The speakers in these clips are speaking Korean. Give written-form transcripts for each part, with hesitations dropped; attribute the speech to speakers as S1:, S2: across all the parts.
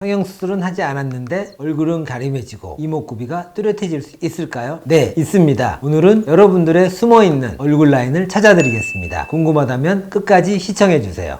S1: 성형수술은 하지 않았는데 얼굴은 가림해지고 이목구비가 뚜렷해질 수 있을까요? 네, 있습니다. 오늘은 여러분들의 숨어있는 얼굴 라인을 찾아드리겠습니다. 궁금하다면 끝까지 시청해주세요.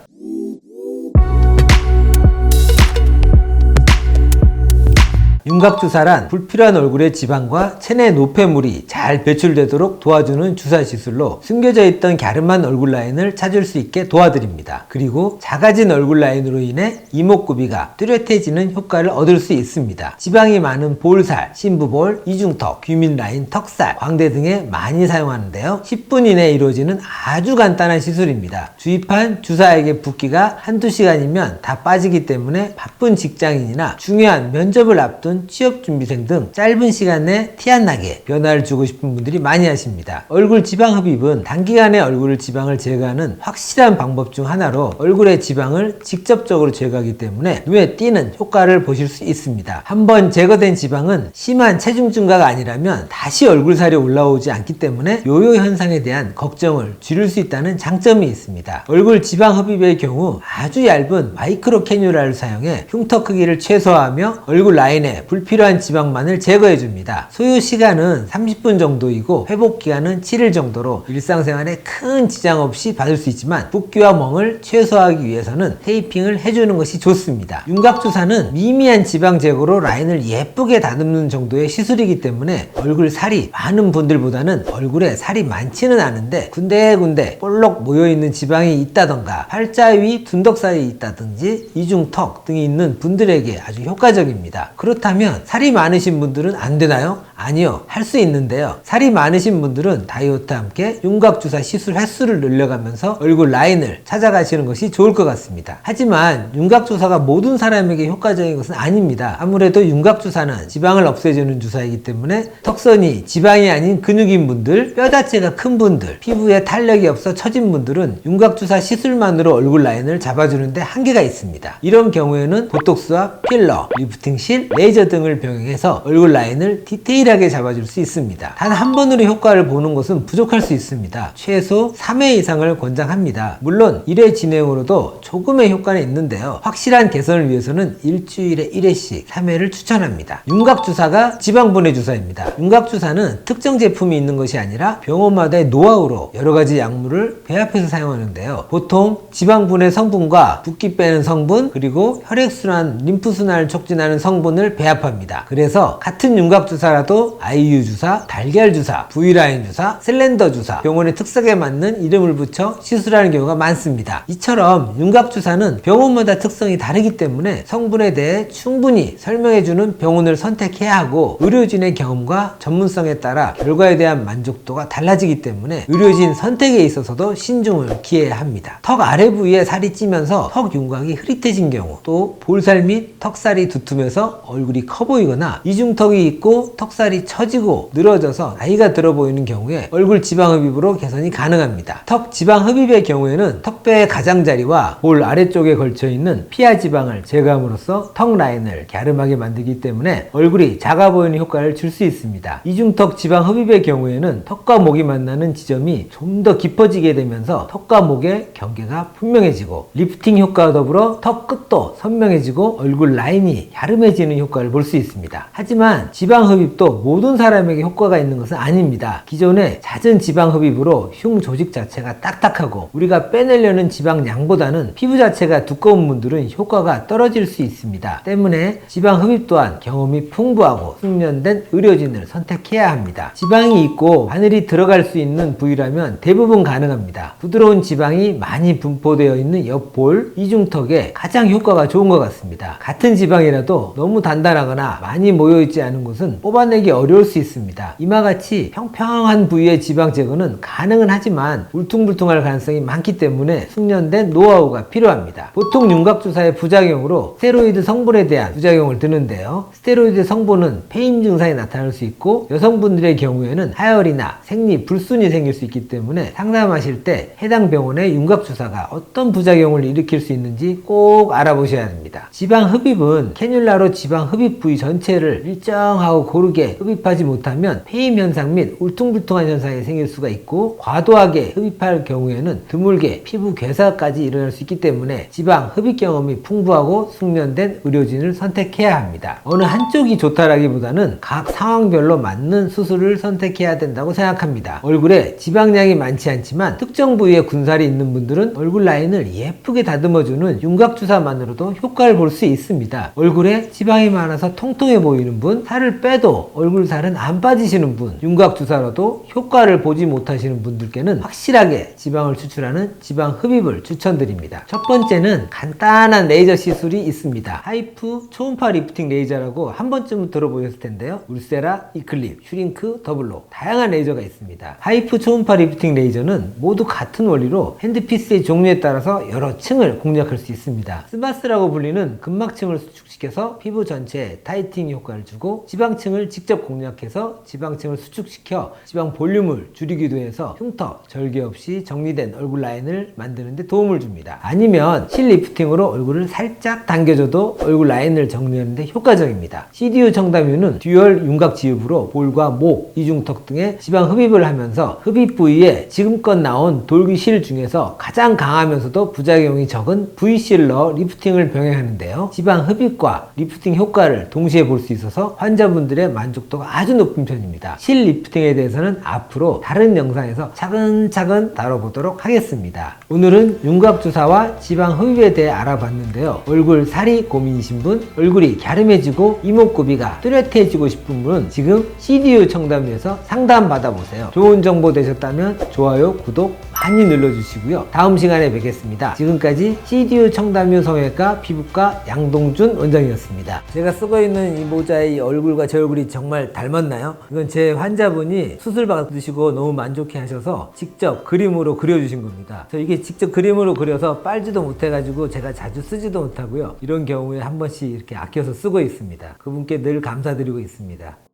S1: 윤곽주사란 불필요한 얼굴의 지방과 체내 노폐물이 잘 배출되도록 도와주는 주사 시술로 숨겨져 있던 갸름한 얼굴 라인을 찾을 수 있게 도와드립니다. 그리고 작아진 얼굴 라인으로 인해 이목구비가 뚜렷해지는 효과를 얻을 수 있습니다. 지방이 많은 볼살, 심부볼, 이중턱, 귀밑 라인, 턱살, 광대 등에 많이 사용하는데요. 10분 이내에 이루어지는 아주 간단한 시술입니다. 주입한 주사액의 붓기가 한두 시간이면 다 빠지기 때문에 바쁜 직장인이나 중요한 면접을 앞둔 취업준비생 등 짧은 시간 내에 티 안 나게 변화를 주고 싶은 분들이 많이 하십니다. 얼굴 지방 흡입은 단기간에 얼굴 지방을 제거하는 확실한 방법 중 하나로 얼굴의 지방을 직접적으로 제거하기 때문에 눈에 띄는 효과를 보실 수 있습니다. 한번 제거된 지방은 심한 체중 증가가 아니라면 다시 얼굴살이 올라오지 않기 때문에 요요 현상에 대한 걱정을 줄일 수 있다는 장점이 있습니다. 얼굴 지방 흡입의 경우 아주 얇은 마이크로 캐뉼라를 사용해 흉터 크기를 최소화하며 얼굴 라인에 불필요한 지방만을 제거해줍니다. 소요 시간은 30분 정도이고 회복 기간은 7일 정도로 일상생활에 큰 지장 없이 받을 수 있지만 붓기와 멍을 최소화하기 위해서는 테이핑을 해주는 것이 좋습니다. 윤곽주사는 미미한 지방 제거로 라인을 예쁘게 다듬는 정도의 시술이기 때문에 얼굴 살이 많은 분들보다는 얼굴에 살이 많지는 않은데 군데군데 볼록 모여있는 지방이 있다던가 팔자 위 둔덕살이 있다든지 이중턱 등이 있는 분들에게 아주 효과적입니다. 그렇다면 살이 많으신 분들은 안 되나요? 아니요, 할 수 있는데요. 살이 많으신 분들은 다이어트와 함께 윤곽주사 시술 횟수를 늘려가면서 얼굴 라인을 찾아가시는 것이 좋을 것 같습니다. 하지만 윤곽주사가 모든 사람에게 효과적인 것은 아닙니다. 아무래도 윤곽주사는 지방을 없애주는 주사이기 때문에 턱선이 지방이 아닌 근육인 분들, 뼈 자체가 큰 분들, 피부에 탄력이 없어 처진 분들은 윤곽주사 시술만으로 얼굴 라인을 잡아주는데 한계가 있습니다. 이런 경우에는 보톡스와 필러, 리프팅실, 레이저 등을 병행해서 얼굴 라인을 디테일하게 잡아줄 수 있습니다. 단 한 번으로 효과를 보는 것은 부족할 수 있습니다. 최소 3회 이상을 권장합니다. 물론 1회 진행으로도 조금의 효과는 있는데요. 확실한 개선을 위해서는 일주일에 1회씩 3회를 추천합니다. 윤곽주사가 지방분해 주사입니다. 윤곽주사는 특정 제품이 있는 것이 아니라 병원마다의 노하우로 여러가지 약물을 배합해서 사용하는데요. 보통 지방분해 성분과 붓기 빼는 성분, 그리고 혈액순환, 림프순환을 촉진하는 성분을 배합합니다. 그래서 같은 윤곽주사라도 IU 주사, 달걀 주사, V라인 주사, 슬렌더 주사, 병원의 특성에 맞는 이름을 붙여 시술하는 경우가 많습니다. 이처럼 윤곽주사는 병원마다 특성이 다르기 때문에 성분에 대해 충분히 설명해주는 병원을 선택해야 하고 의료진의 경험과 전문성에 따라 결과에 대한 만족도가 달라지기 때문에 의료진 선택에 있어서도 신중을 기해야 합니다. 턱 아래 부위에 살이 찌면서 턱 윤곽이 흐릿해진 경우, 또 볼살 및 턱살이 두툼해서 얼굴이 커 보이거나 이중턱이 있고 턱살이 처지고 늘어져서 나이가 들어 보이는 경우에 얼굴 지방 흡입으로 개선이 가능합니다. 턱 지방 흡입의 경우에는 턱뼈의 가장자리와 볼 아래쪽에 걸쳐 있는 피하 지방을 제거함으로써 턱 라인을 갸름하게 만들기 때문에 얼굴이 작아 보이는 효과를 줄 수 있습니다. 이중턱 지방 흡입의 경우에는 턱과 목이 만나는 지점이 좀 더 깊어지게 되면서 턱과 목의 경계가 분명해지고 리프팅 효과와 더불어 턱 끝도 선명해지고 얼굴 라인이 갸름해지는 효과를 볼 수 있습니다. 하지만 지방 흡입도 모든 사람에게 효과가 있는 것은 아닙니다. 기존의 잦은 지방 흡입으로 흉 조직 자체가 딱딱하고 우리가 빼내려는 지방 양보다는 피부 자체가 두꺼운 분들은 효과가 떨어질 수 있습니다. 때문에 지방 흡입 또한 경험이 풍부하고 숙련된 의료진을 선택해야 합니다. 지방이 있고 바늘이 들어갈 수 있는 부위라면 대부분 가능합니다. 부드러운 지방이 많이 분포되어 있는 옆볼, 이중턱에 가장 효과가 좋은 것 같습니다. 같은 지방이라도 너무 단단하거나 많이 모여있지 않은 곳은 뽑아내기 어려울 수 있습니다. 이와 같이 평평한 부위의 지방 제거는 가능은 하지만 울퉁불퉁할 가능성이 많기 때문에 숙련된 노하우가 필요합니다. 보통 윤곽주사의 부작용으로 스테로이드 성분에 대한 부작용을 드는데요. 스테로이드 성분은 폐임 증상이 나타날 수 있고 여성분들의 경우에는 하열이나 생리, 불순이 생길 수 있기 때문에 상담하실 때 해당 병원의 윤곽주사가 어떤 부작용을 일으킬 수 있는지 꼭 알아보셔야 됩니다. 지방 흡입은 캐뉼라로 지방 흡입 흡입 부위 전체를 일정하고 고르게 흡입하지 못하면 폐임 현상 및 울퉁불퉁한 현상이 생길 수가 있고, 과도하게 흡입할 경우에는 드물게 피부 괴사까지 일어날 수 있기 때문에 지방 흡입 경험이 풍부하고 숙련된 의료진을 선택해야 합니다. 어느 한쪽이 좋다라기보다는 각 상황별로 맞는 수술을 선택해야 된다고 생각합니다. 얼굴에 지방량이 많지 않지만 특정 부위에 군살이 있는 분들은 얼굴 라인을 예쁘게 다듬어주는 윤곽주사만으로도 효과를 볼 수 있습니다. 얼굴에 지방이 많아서 통통해 보이는 분, 살을 빼도 얼굴 살은 안 빠지시는 분, 윤곽주사로도 효과를 보지 못하시는 분들께는 확실하게 지방을 추출하는 지방 흡입을 추천드립니다. 첫 번째는 간단한 레이저 시술이 있습니다. 하이프 초음파 리프팅 레이저라고 한 번쯤은 들어보셨을 텐데요. 울세라, 이클립, 슈링크, 더블로 다양한 레이저가 있습니다. 하이프 초음파 리프팅 레이저는 모두 같은 원리로 핸드피스의 종류에 따라서 여러 층을 공략할 수 있습니다. 스마스라고 불리는 근막층을 수축시켜서 피부 전체에 타이팅 효과를 주고, 지방층을 직접 공략해서 지방층을 수축시켜 지방 볼륨을 줄이기도 해서 흉터, 절개 없이 정리된 얼굴 라인을 만드는 데 도움을 줍니다. 아니면 실 리프팅으로 얼굴을 살짝 당겨줘도 얼굴 라인을 정리하는 데 효과적입니다. CDU 청담유는 듀얼 윤곽 지읍으로 볼과 목, 이중턱 등의 지방 흡입을 하면서 흡입 부위에 지금껏 나온 돌기실 중에서 가장 강하면서도 부작용이 적은 V실러 리프팅을 병행하는데요. 지방 흡입과 리프팅 효과를 동시에 볼 수 있어서 환자분들의 만족도가 아주 높은 편입니다. 실 리프팅에 대해서는 앞으로 다른 영상에서 차근차근 다뤄보도록 하겠습니다. 오늘은 윤곽주사와 지방 흡입에 대해 알아봤는데요. 얼굴 살이 고민이신 분, 얼굴이 갸름해지고 이목구비가 뚜렷해지고 싶은 분은 지금 CDU 청담유에서 상담 받아보세요. 좋은 정보 되셨다면 좋아요, 구독 많이 눌러주시고요. 다음 시간에 뵙겠습니다. 지금까지 CDU 청담유 성형외과 피부과 양동준 원장이었습니다. 제가 쓰고 있는 이 모자의 얼굴과 제 얼굴이 정말 닮았나요? 이건 제 환자분이 수술 받으시고 너무 만족해 하셔서 직접 그림으로 그려주신 겁니다. 저 이게 직접 그림으로 그려서 빨지도 못해가지고 제가 자주 쓰지도 못하고요. 이런 경우에 한 번씩 이렇게 아껴서 쓰고 있습니다. 그분께 늘 감사드리고 있습니다.